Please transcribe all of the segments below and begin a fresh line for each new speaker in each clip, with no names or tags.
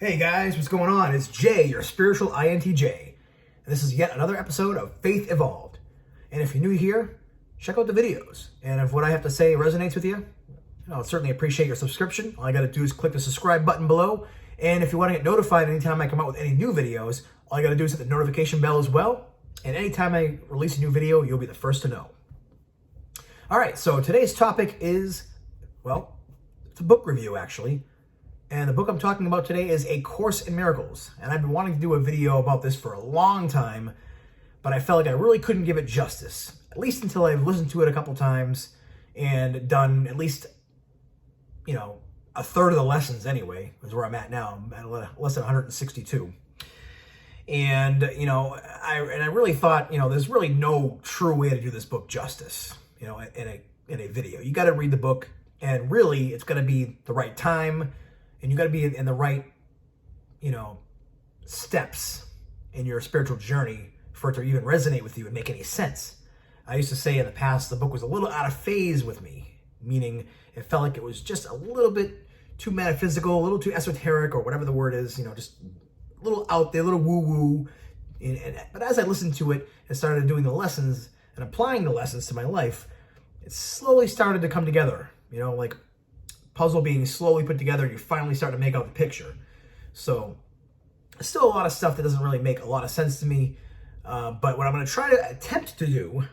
Hey guys, what's going on? It's Jay, your spiritual INTJ. And this is yet another episode of Faith Evolved. And if you're new here, check out the videos. And if what I have to say resonates with you, I'll certainly appreciate your subscription. All I got to do is click the subscribe button below. And if you want to get notified anytime I come out with any new videos, all you got to do is hit the notification bell as well. And anytime I release a new video, you'll be the first to know. All right, so today's topic is, well, it's a book review actually. And the book I'm talking about today is A Course in Miracles. And I've been wanting to do a video about this for a long time, but I felt like I really couldn't give it justice, at least until I've listened to it a couple times and done at least, a third of the lessons anyway, is where I'm at now. I'm at lesson 162. And, I really thought, there's really no true way to do this book justice, in a video. You got to read the book, and really it's going to be the right time. And you got to be in the right, steps in your spiritual journey for it to even resonate with you and make any sense. I used to say in the past, the book was a little out of phase with me, meaning it felt like it was just a little bit too metaphysical, a little too esoteric, or whatever the word is, just a little out there, a little woo-woo. But as I listened to it and started doing the lessons and applying the lessons to my life, it slowly started to come together, like puzzle being slowly put together, you finally start to make out the picture. So still a lot of stuff that doesn't really make a lot of sense to me. But what I'm going to try to attempt to do,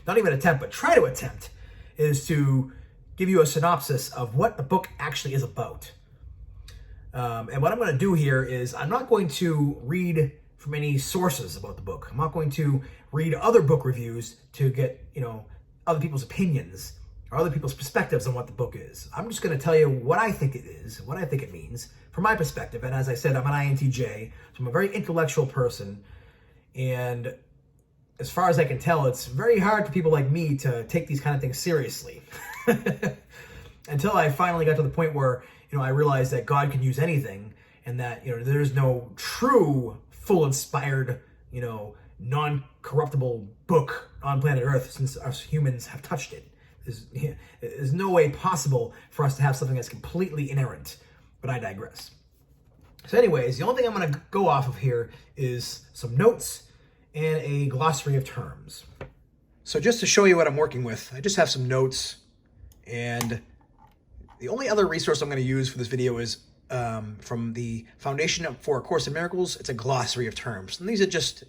not even attempt, but try to attempt, is to give you a synopsis of what the book actually is about. And what I'm going to do here is I'm not going to read from any sources about the book. I'm not going to read other book reviews to get, other people's opinions or other people's perspectives on what the book is. I'm just going to tell you what I think it is, what I think it means from my perspective. And as I said, I'm an INTJ, so I'm a very intellectual person. And as far as I can tell, it's very hard for people like me to take these kind of things seriously. Until I finally got to the point where, I realized that God can use anything, and that, there's no true, full inspired, non-corruptible book on planet Earth since us humans have touched it. There's no way possible for us to have something that's completely inerrant, but I digress. So anyways, the only thing I'm going to go off of here is some notes and a glossary of terms. So just to show you what I'm working with, I just have some notes, and the only other resource I'm going to use for this video is from the Foundation for A Course in Miracles. It's a glossary of terms. And these are just,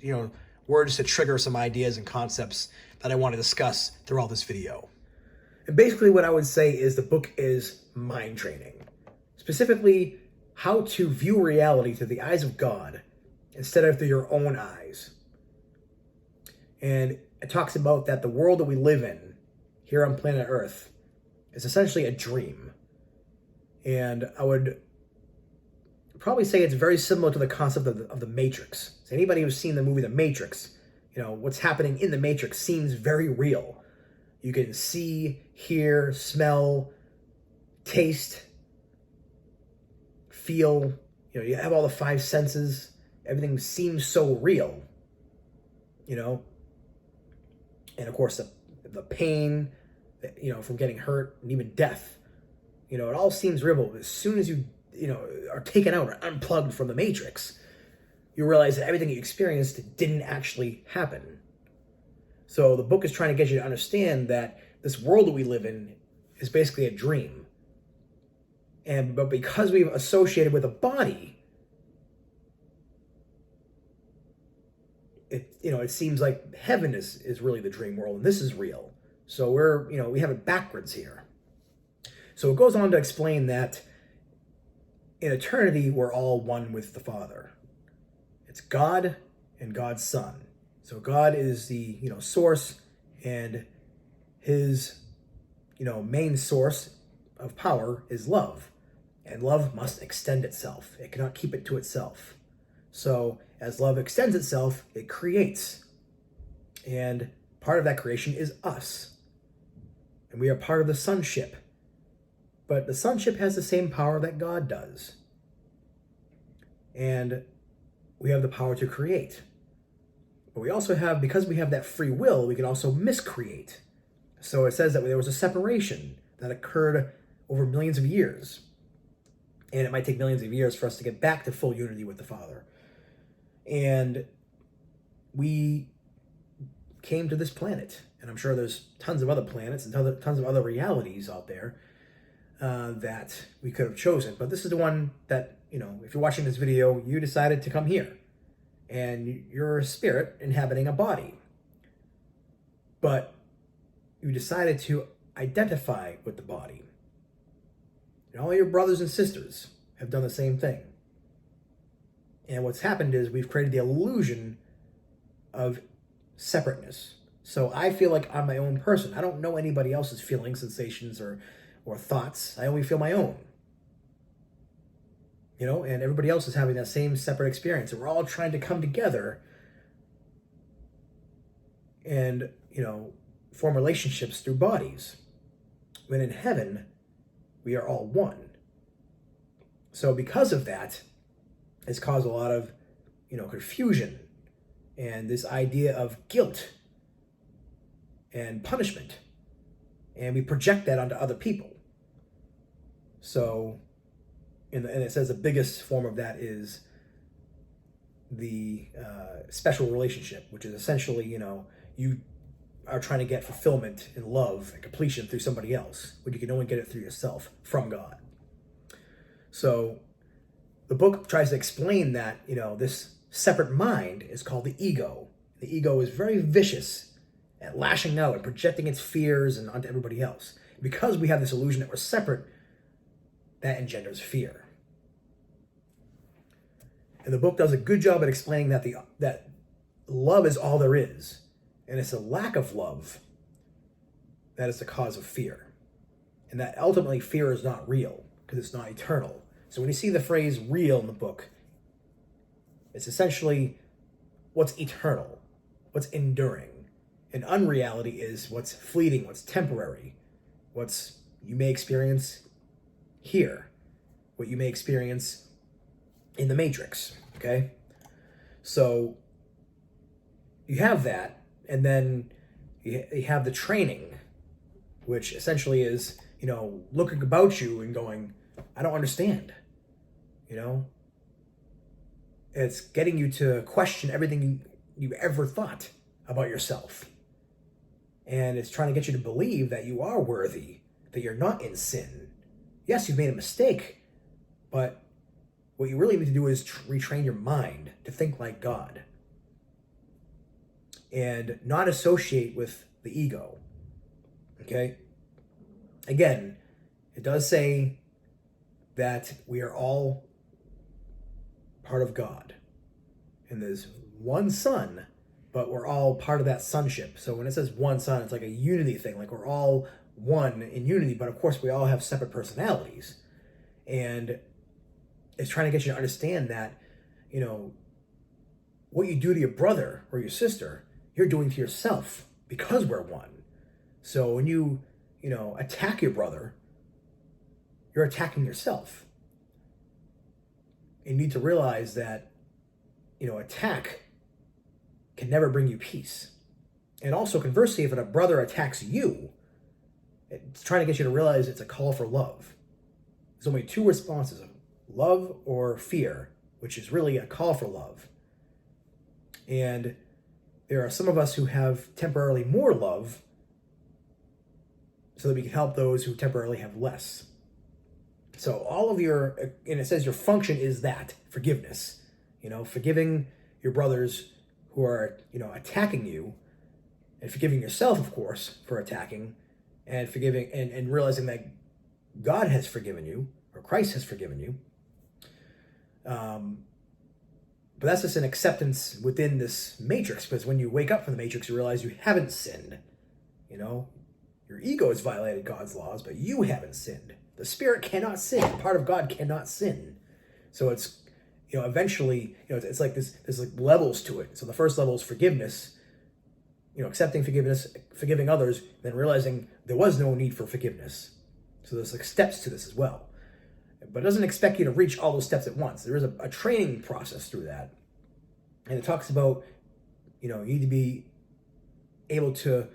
words to trigger some ideas and concepts that I want to discuss throughout this video. And basically what I would say is the book is mind training. Specifically, how to view reality through the eyes of God instead of through your own eyes. And it talks about that the world that we live in here on planet Earth is essentially a dream. And I would probably say it's very similar to the concept of the Matrix. So anybody who's seen the movie The Matrix, what's happening in the Matrix seems very real. You can see, hear, smell, taste, feel. You have all the five senses. Everything seems so real. And of course, the pain, from getting hurt, and even death. It all seems real. But as soon as you, are taken out or unplugged from the Matrix, you realize that everything you experienced didn't actually happen. So the book is trying to get you to understand that this world that we live in is basically a dream. But because we've associated with a body, it seems like heaven is really the dream world, and this is real. So we have it backwards here. So it goes on to explain that in eternity, we're all one with the Father. It's God and God's Son. So God is the, source, and his, main source of power is love. And love must extend itself. It cannot keep it to itself. So as love extends itself, it creates. And part of that creation is us. And we are part of the sonship. But the sonship has the same power that God does. And we have the power to create. But we also have, because we have that free will, we can also miscreate. So it says that there was a separation that occurred over millions of years. And it might take millions of years for us to get back to full unity with the Father. And we came to this planet. And I'm sure there's tons of other planets and tons of other realities out there that we could have chosen. But this is the one that, if you're watching this video, you decided to come here. And you're a spirit inhabiting a body. But you decided to identify with the body. And all your brothers and sisters have done the same thing. And what's happened is we've created the illusion of separateness. So I feel like I'm my own person. I don't know anybody else's feelings, sensations, or thoughts. I only feel my own. And everybody else is having that same separate experience. And we're all trying to come together and, form relationships through bodies. When in heaven, we are all one. So because of that, it's caused a lot of, confusion and this idea of guilt and punishment. And we project that onto other people. So, and it says the biggest form of that is the special relationship, which is essentially, you are trying to get fulfillment and love and completion through somebody else, when you can only get it through yourself from God. So the book tries to explain that, this separate mind is called the ego. The ego is very vicious at lashing out and projecting its fears and onto everybody else. Because we have this illusion that we're separate, that engenders fear. And the book does a good job at explaining that that love is all there is. And it's a lack of love that is the cause of fear. And that ultimately fear is not real, because it's not eternal. So when you see the phrase real in the book, it's essentially what's eternal, what's enduring. And unreality is what's fleeting, what's temporary, what's you may experience here, what you may experience in the Matrix, okay? So you have that, and then you have the training, which essentially is, looking about you and going, I don't understand, It's getting you to question everything you ever thought about yourself. And it's trying to get you to believe that you are worthy, that you're not in sin. Yes, you've made a mistake, but what you really need to do is retrain your mind to think like God and not associate with the ego. Okay? Again, it does say that we are all part of God. And there's one Son, but we're all part of that sonship. So when it says one Son, it's like a unity thing. Like we're all one in unity, but of course we all have separate personalities. And it's trying to get you to understand that, what you do to your brother or your sister, you're doing to yourself, because we're one. So when you attack your brother, you're attacking yourself. You need to realize that, attack can never bring you peace. And also, conversely, if a brother attacks you, it's trying to get you to realize it's a call for love. There's only two responses, love or fear, which is really a call for love. And there are some of us who have temporarily more love so that we can help those who temporarily have less. So all of and it says your function is that, forgiveness. Forgiving your brothers who are, attacking you, and forgiving yourself, of course, for attacking, and forgiving and realizing that God has forgiven you, or Christ has forgiven you. But that's just an acceptance within this matrix, because when you wake up from the matrix, you realize you haven't sinned. Your ego has violated God's laws, but you haven't sinned. The spirit cannot sin. Part of God cannot sin. So it's, eventually, it's like there's like levels to it. So the first level is forgiveness, accepting forgiveness, forgiving others, then realizing there was no need for forgiveness. So there's like steps to this as well. But it doesn't expect you to reach all those steps at once. There is a training process through that. And it talks about, you need to be able to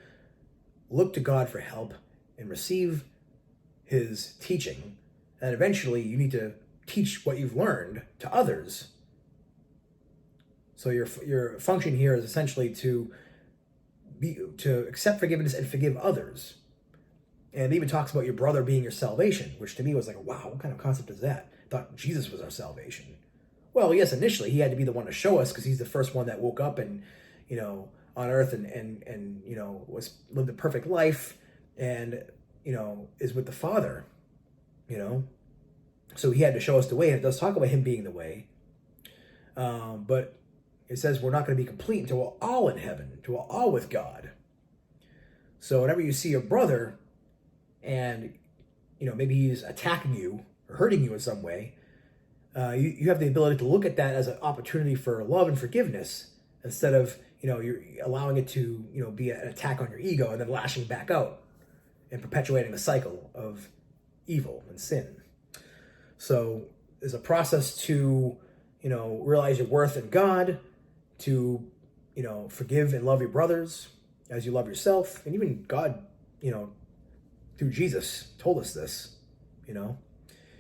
look to God for help and receive his teaching. And eventually you need to teach what you've learned to others. So your function here is essentially to accept forgiveness and forgive others. And it even talks about your brother being your salvation, which to me was like, wow, what kind of concept is that? I thought Jesus was our salvation. Well, yes, initially he had to be the one to show us because he's the first one that woke up and, on earth and lived a perfect life and, is with the Father, So he had to show us the way, and it does talk about him being the way. But it says we're not going to be complete until we're all in heaven, until we're all with God. So whenever you see your brother and, maybe he's attacking you or hurting you in some way, you have the ability to look at that as an opportunity for love and forgiveness instead of, you're allowing it to, be an attack on your ego and then lashing back out and perpetuating the cycle of evil and sin. So there's a process to, realize your worth in God, to, forgive and love your brothers as you love yourself. And even God, through Jesus told us this, And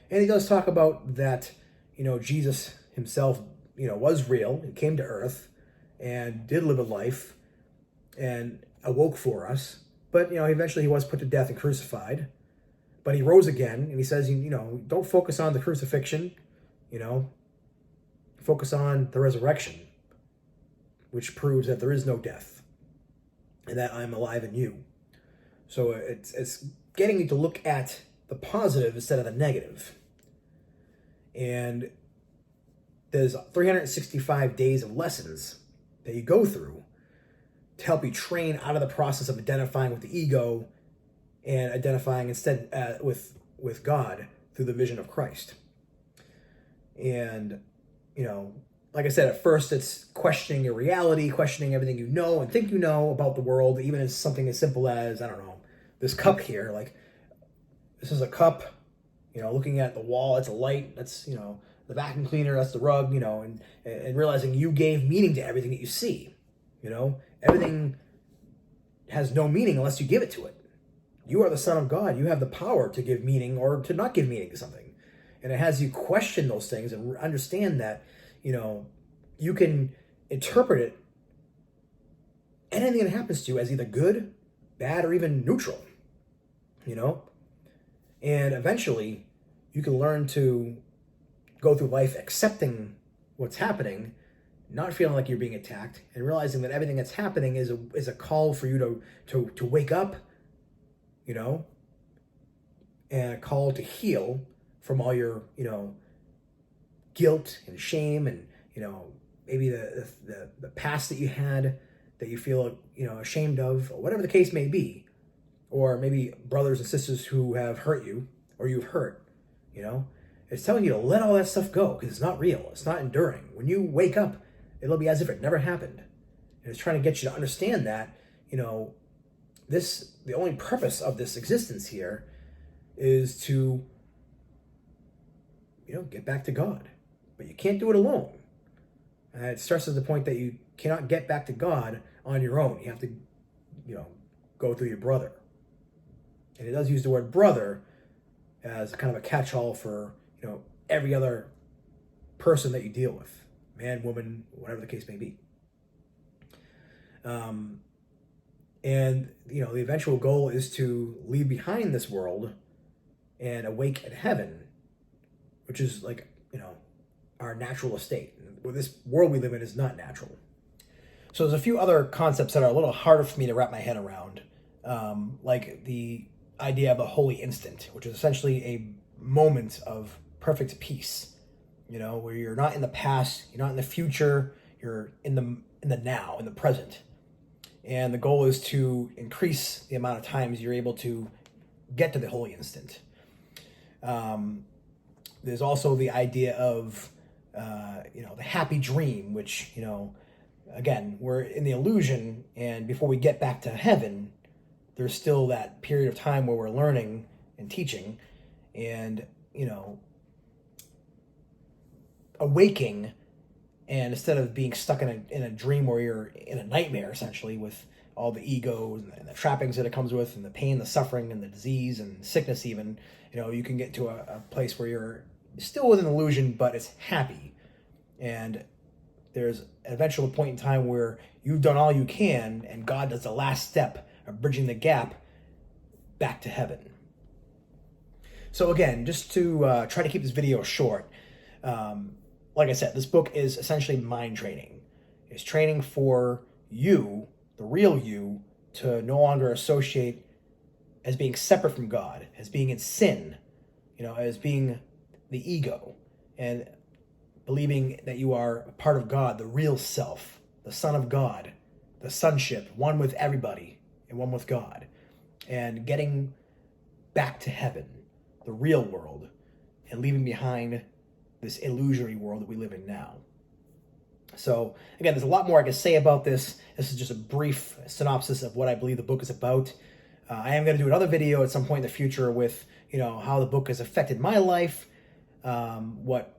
he does talk about that, Jesus himself, was real and came to earth and did live a life and awoke for us. But, eventually he was put to death and crucified. But he rose again, and he says, don't focus on the crucifixion, focus on the resurrection, which proves that there is no death and that I'm alive in you. So it's getting you to look at the positive instead of the negative. And there's 365 days of lessons that you go through to help you train out of the process of identifying with the ego and identifying instead with God through the vision of Christ. And, like I said, at first it's questioning your reality, questioning everything you know and think you know about the world, even as something as simple as, this cup here. Like, this is a cup, looking at the wall, it's a light, that's, the vacuum cleaner, that's the rug, and realizing you gave meaning to everything that you see. Everything has no meaning unless you give it to it. You are the Son of God. You have the power to give meaning or to not give meaning to something. And it has you question those things and understand that, you can interpret it, anything that happens to you, as either good, bad, or even neutral, And eventually you can learn to go through life accepting what's happening, not feeling like you're being attacked, and realizing that everything that's happening is a call for you to wake up, and a call to heal from all your, guilt and shame and, maybe the past that you had that you feel, ashamed of, or whatever the case may be, or maybe brothers and sisters who have hurt you or you've hurt, It's telling you to let all that stuff go because it's not real. It's not enduring. When you wake up, it'll be as if it never happened. And it's trying to get you to understand that, the only purpose of this existence here is to, get back to God. But you can't do it alone. And it starts at the point that you cannot get back to God on your own. You have to, go through your brother. And it does use the word brother as kind of a catch-all for, every other person that you deal with. Man, woman, whatever the case may be. And, the eventual goal is to leave behind this world and awake in heaven, which is like, our natural estate. This world we live in is not natural. So there's a few other concepts that are a little harder for me to wrap my head around, like the idea of a holy instant, which is essentially a moment of perfect peace, where you're not in the past, you're not in the future, you're in the now, in the present. And the goal is to increase the amount of times you're able to get to the holy instant. There's also the idea of, the happy dream, which, again, we're in the illusion, and before we get back to heaven, there's still that period of time where we're learning and teaching and, awaking. And instead of being stuck in a dream where you're in a nightmare, essentially, with all the ego and the trappings that it comes with, and the pain, the suffering, and the disease and sickness even, you can get to a place where you're still with an illusion, but it's happy. And there's an eventual point in time where you've done all you can, and God does the last step of bridging the gap back to heaven. So again, just to try to keep this video short, like I said, this book is essentially mind training. It's training for you, the real you, to no longer associate as being separate from God, as being in sin, as being the ego, and believing that you are a part of God, the real self, the Son of God, the sonship, one with everybody and one with God, and getting back to heaven, the real world, and leaving behind this illusory world that we live in now. So again, there's a lot more I can say about this. This is just a brief synopsis of what I believe the book is about. I am going to do another video at some point in the future with, how the book has affected my life, what,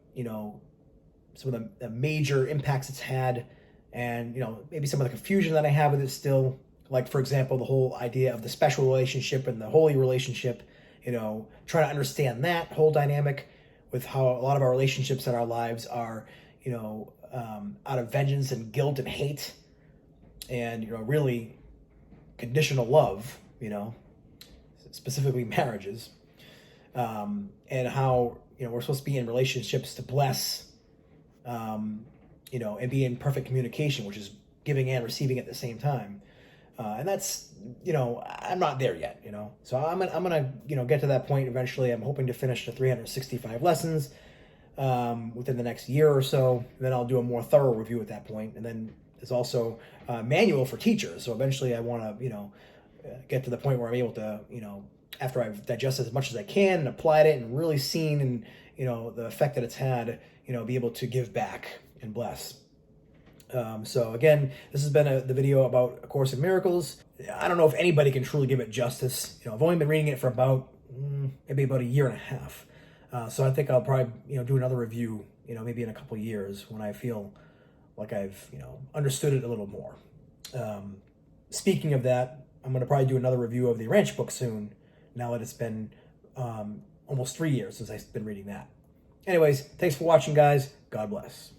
some of the major impacts it's had, and, maybe some of the confusion that I have with it still. Like, for example, the whole idea of the special relationship and the holy relationship, trying to understand that whole dynamic with how a lot of our relationships in our lives are, out of vengeance and guilt and hate and, really conditional love, specifically marriages, and how, we're supposed to be in relationships to bless, and be in perfect communication, which is giving and receiving at the same time. And that's, I'm not there yet, so I'm gonna, get to that point eventually. I'm hoping to finish the 365 lessons, within the next year or so. And then I'll do a more thorough review at that point. And then there's also a manual for teachers. So eventually I want to, get to the point where I'm able to, after I've digested as much as I can and applied it and really seen and, the effect that it's had, be able to give back and bless. So again, this has been the video about A Course in Miracles. I don't know if anybody can truly give it justice. I've only been reading it for about, maybe about a year and a half. So I think I'll probably, do another review, maybe in a couple of years when I feel like I've, understood it a little more. Speaking of that, I'm going to probably do another review of the Ranch book soon, now that it's been almost 3 years since I've been reading that. Anyways, thanks for watching, guys. God bless.